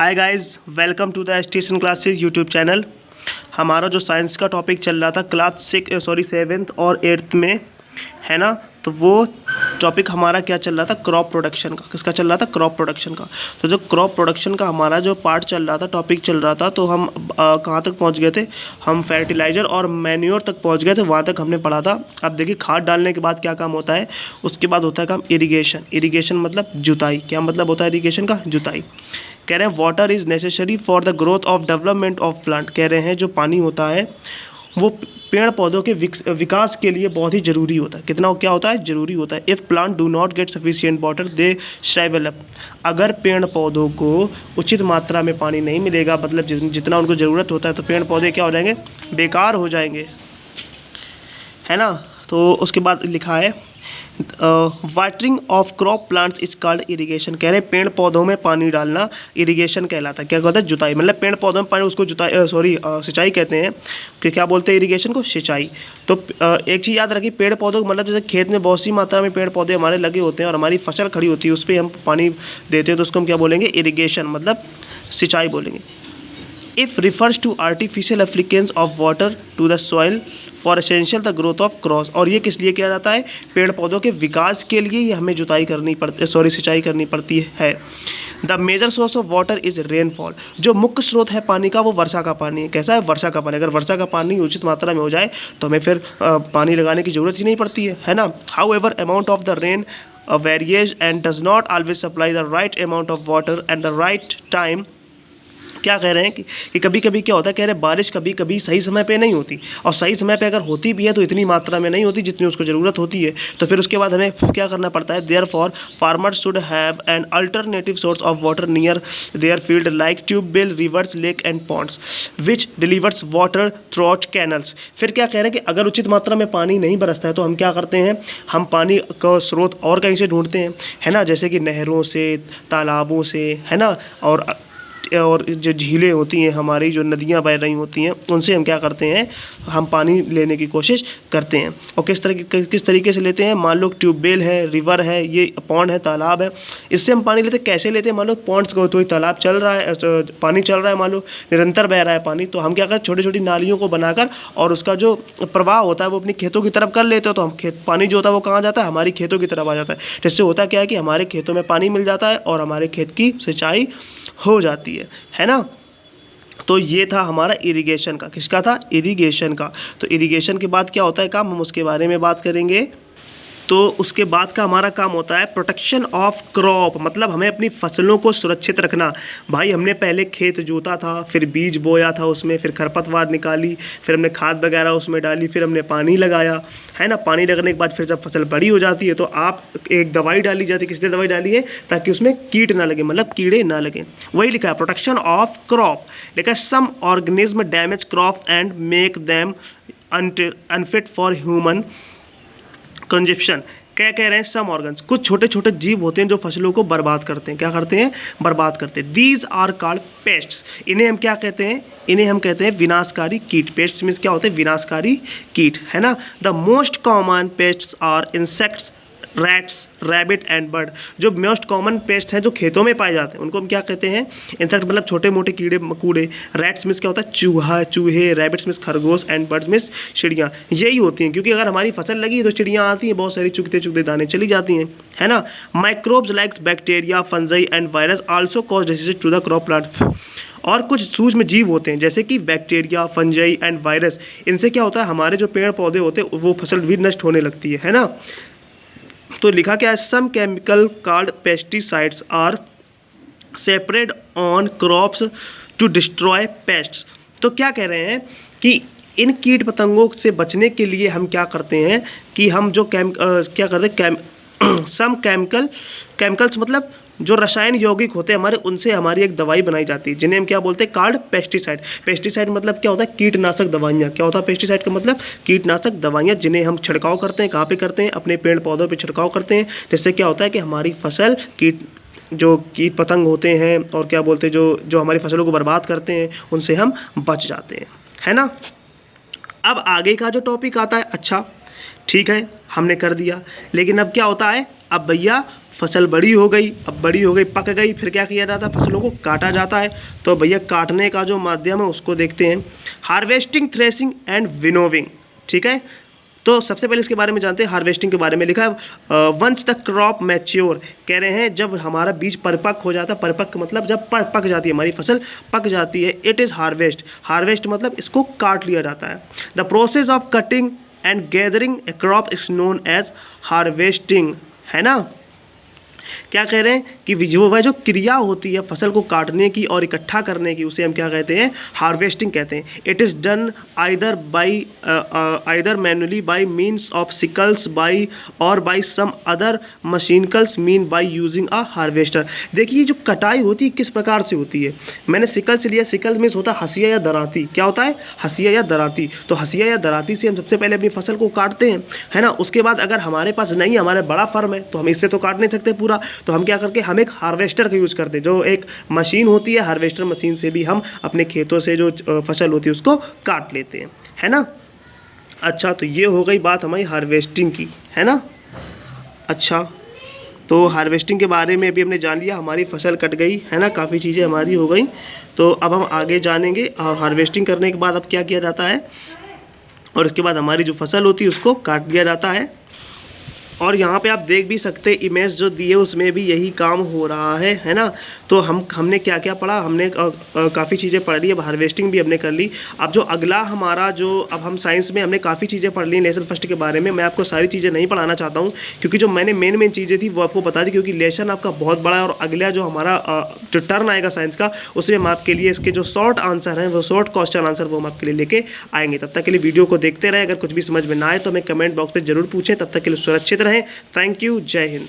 Hi guys, welcome to the station classes YouTube channel. हमारा जो science का topic चल रहा था क्लास 7th और 8th में, है ना। तो वो टॉपिक हमारा क्या चल रहा था, क्रॉप प्रोडक्शन का। किसका चल रहा था, क्रॉप प्रोडक्शन का। तो जो क्रॉप प्रोडक्शन का हमारा जो पार्ट चल रहा था, टॉपिक चल रहा था, तो हम कहाँ तक पहुँच गए थे, हम फर्टिलाइज़र और मैन्योर तक पहुँच गए थे। वहाँ तक हमने पढ़ा था। अब देखिए, खाद डालने के बाद क्या काम होता है, उसके बाद होता है काम इरिगेशन। इरिगेशन मतलब जुताई। क्या मतलब होता है इरिगेशन का, जुताई। कह रहे हैं water is necessary for the growth of development of plant. कह रहे हैं जो पानी होता है वो पेड़ पौधों के विकास के लिए बहुत ही ज़रूरी होता है। कितना क्या होता है, ज़रूरी होता है। If plant do not get sufficient water they shrivel up. अगर पेड़ पौधों को उचित मात्रा में पानी नहीं मिलेगा, मतलब जितना उनको ज़रूरत होता है, तो पेड़ पौधे क्या हो जाएंगे, बेकार हो जाएंगे, है ना। तो उसके बाद लिखा है watering of crop plants is called irrigation. कह रहे हैं पेड़ पौधों में पानी डालना इरिगेशन कहलाता है। क्या कहता है, जुताई। मतलब पेड़ पौधों में पानी, उसको जुताई सिंचाई कहते हैं। कि क्या बोलते हैं इरिगेशन को, सिंचाई। तो एक चीज़ याद रखिए, पेड़ पौधों मतलब जैसे खेत में बहुत सी मात्रा में पेड़ पौधे हमारे लगे होते हैं और हमारी फसल खड़ी होती है, उस पर हम पानी देते हैं, तो उसको हम क्या बोलेंगे, इरिगेशन, मतलब सिंचाई बोलेंगे। If refers to artificial application of water to the soil for essential the growth of crops. और ये किस लिए किया जाता है, पेड़ पौधों के विकास के लिए ही हमें जुताई करनी पड़ती, सिंचाई करनी पड़ती है। The major source of water is rainfall. जो मुख्य स्रोत है पानी का वो वर्षा का पानी है। कैसा है, वर्षा का पानी। अगर वर्षा का पानी उचित मात्रा में हो जाए तो हमें फिर पानी लगाने की जरूरत ही नहीं पड़ती है ना। However amount of the rain varies and does not always supply the right amount of water at the right time. क्या कह रहे हैं कि कभी कभी क्या होता है, कह रहे हैं बारिश कभी कभी सही समय पे नहीं होती, और सही समय पे अगर होती भी है तो इतनी मात्रा में नहीं होती जितनी उसको ज़रूरत होती है। तो फिर उसके बाद हमें क्या करना पड़ता है, therefore farmers should have an alternative source of water near their field like tubewell, rivers, lake and ponds which delivers water through canals. फिर क्या कह रहे हैं कि अगर उचित मात्रा में पानी नहीं बरसता है तो हम क्या करते हैं, हम पानी का स्रोत और कहीं से ढूंढते हैं, है ना। जैसे कि नहरों से, तालाबों से, है ना। और जो झीलें होती हैं हमारी, जो नदियाँ बह रही होती हैं, उनसे हम क्या करते हैं, हम पानी लेने की कोशिश करते हैं। और किस तरीके से लेते हैं, मान लो ट्यूबवेल है, रिवर है, ये पॉन्ड है, तालाब है, इससे हम पानी लेते हैं। कैसे लेते हैं, मान लो पॉन्ड्स को, तो तालाब चल रहा है, पानी चल रहा है, मान लो निरंतर बह रहा है पानी, तो हम क्या करते हैं, छोटी छोटी नालियों को बनाकर और उसका जो प्रवाह होता है वो अपनी खेतों की तरफ कर लेते हो। तो हम पानी जो होता है वो कहाँ जाता है, हमारी खेतों की तरफ आ जाता है। जिससे होता क्या है कि हमारे खेतों में पानी मिल जाता है और हमारे खेत की सिंचाई हो जाती है ना। तो ये था हमारा इरिगेशन का। किसका था, इरिगेशन का। तो इरिगेशन के बाद क्या होता है काम, हम उसके बारे में बात करेंगे। तो उसके बाद का हमारा काम होता है प्रोटेक्शन ऑफ क्रॉप। मतलब हमें अपनी फसलों को सुरक्षित रखना। भाई हमने पहले खेत जोता था, फिर बीज बोया था उसमें, फिर खरपतवार निकाली, फिर हमने खाद वगैरह उसमें डाली, फिर हमने पानी लगाया, है ना। पानी लगने के बाद फिर जब फसल बड़ी हो जाती है तो आप एक दवाई डाली जाती है। किसने दवाई डाली है, ताकि उसमें कीट ना लगे, मतलब कीड़े ना लगे। वही लिखा है प्रोटेक्शन ऑफ क्रॉप। लिखा है some organism damage crop and make them unfit for human consumption. क्या कह रहे हैं, सम ऑर्गन्स, कुछ छोटे छोटे जीव होते हैं जो फसलों को बर्बाद करते हैं। क्या करते हैं, बर्बाद करते हैं। These are called pests. इन्हें हम क्या कहते हैं, इन्हें हम कहते हैं विनाशकारी कीट। पेस्ट्स मीन्स क्या होते हैं, विनाशकारी कीट, है ना। The most common pests are insects, rats, rabbit and bird. जो मोस्ट कॉमन पेस्ट हैं जो खेतों में पाए जाते हैं उनको हम क्या कहते हैं, इंसेक्ट मतलब छोटे मोटे कीड़े मकोड़े। रैट्स मीन्स क्या होता है, चूहे। रैबिट्स मीन्स खरगोश एंड बर्ड्स मीन्स चिड़ियाँ। यही होती हैं, क्योंकि अगर हमारी फसल लगी है तो चिड़ियाँ आती हैं, बहुत सारी चुगते चुगते दाने चली जाती हैं, है ना। Microbes like bacteria, fungi and virus also cause disease to the crop plant. और कुछ सूक्ष्म जीव होते हैं जैसे कि बैक्टीरिया, फंजाई एंड वायरस। इनसे क्या होता है, हमारे जो पेड़ पौधे होते हैं वो फसल भी नष्ट होने लगती है ना। तो लिखा क्या है, some chemical called pesticides are separate on crops to destroy pests. तो क्या कह रहे हैं कि इन कीट पतंगों से बचने के लिए हम क्या करते हैं कि हम जो क्या करते हैं, सम केमिकल्स मतलब जो रसायन यौगिक होते हैं हमारे, उनसे हमारी एक दवाई बनाई जाती है जिन्हें हम क्या बोलते हैं, कॉल्ड पेस्टिसाइड। पेस्टिसाइड मतलब क्या होता है, कीटनाशक दवाइयाँ। क्या होता है पेस्टिसाइड का मतलब, कीटनाशक दवाइयाँ, जिन्हें हम छिड़काव करते हैं। कहाँ पे करते हैं, अपने पेड़ पौधों पे छिड़काव करते हैं। जिससे क्या होता है कि हमारी फसल जो कीट पतंग होते हैं और क्या बोलते हैं जो हमारी फसलों को बर्बाद करते हैं, उनसे हम बच जाते हैं, है ना। अब आगे का जो टॉपिक आता है, अच्छा ठीक है हमने कर दिया, लेकिन अब क्या होता है, अब भैया फसल बड़ी हो गई, अब बड़ी हो गई, पक गई, फिर क्या किया जाता है, फसलों को काटा जाता है। तो भैया काटने का जो माध्यम है उसको देखते हैं, हार्वेस्टिंग, थ्रेसिंग एंड विनोविंग। ठीक है, तो सबसे पहले इसके बारे में जानते हैं। हार्वेस्टिंग के बारे में लिखा है वंस द क्रॉप मैच्योर, कह रहे हैं जब हमारा बीज परिपक्व हो जाता है, परिपक्व मतलब जब पक जाती है हमारी फसल, पक जाती है, इट इज़ हार्वेस्ट। हार्वेस्ट मतलब इसको काट लिया जाता है। The process of cutting and gathering a crop is known as harvesting, है ना। क्या कह रहे हैं कि जो क्रिया होती है फसल को काटने की और इकट्ठा करने की, उसे हम क्या कहते हैं, हार्वेस्टिंग कहते हैं। It is done either manually by means of sickles by or by some other mechanicals mean by using a harvester. देखिए जो कटाई होती है किस प्रकार से होती है, मैंने सिकल से लिया, सिकल मीन्स होता है हसिया या दराती। क्या होता है, हसिया या दराती। तो हसिया या दराती से हम सबसे पहले अपनी फसल को काटते हैं, है ना। उसके बाद अगर हमारे पास नहीं, हमारा बड़ा फर्म है, तो हम इससे तो काट नहीं सकते पूरा, तो हम क्या करके हम एक हार्वेस्टर का यूज़ करते हैं, जो एक मशीन होती है। हार्वेस्टर मशीन से भी हम अपने खेतों से जो फसल होती है उसको काट लेते हैं, है ना। अच्छा, तो ये हो गई बात हमारी हार्वेस्टिंग की, है ना। अच्छा, तो हार्वेस्टिंग के बारे में भी हमने जान लिया, हमारी फसल कट गई, है ना, काफ़ी चीज़ें हमारी हो गई। तो अब हम आगे जानेंगे, और हार्वेस्टिंग करने के बाद अब क्या किया जाता है, और उसके बाद हमारी जो फसल होती है उसको काट दिया जाता है। और यहाँ पे आप देख भी सकते हैं, इमेज जो दी है उसमें भी यही काम हो रहा है ना। तो हमने क्या क्या पढ़ा, हमने काफ़ी चीज़ें पढ़ ली, अब हार्वेस्टिंग भी हमने कर ली। अब जो अगला हमारा जो, अब हम साइंस में हमने काफ़ी चीज़ें पढ़ ली लेसन फर्स्ट के बारे में। मैं आपको सारी चीज़ें नहीं पढ़ाना चाहता हूँ, क्योंकि जो मैंने मेन चीज़ें थी वो आपको बता दी, क्योंकि लेसन आपका बहुत बड़ा है। और अगला जो हमारा जो टर्न आएगा साइंस का, उसमें हम आपके लिए इसके जो शॉर्ट आंसर हैं, वो शॉर्ट क्वेश्चन आंसर वो हम आपके लिए लेके आएंगे। तब तक के लिए वीडियो को देखते रहें। अगर कुछ भी समझ में ना आए तो हमें कमेंट बॉक्स में ज़रूर पूछें। तब तक के लिए सुरक्षित रहें। थैंक यू, जय हिंद।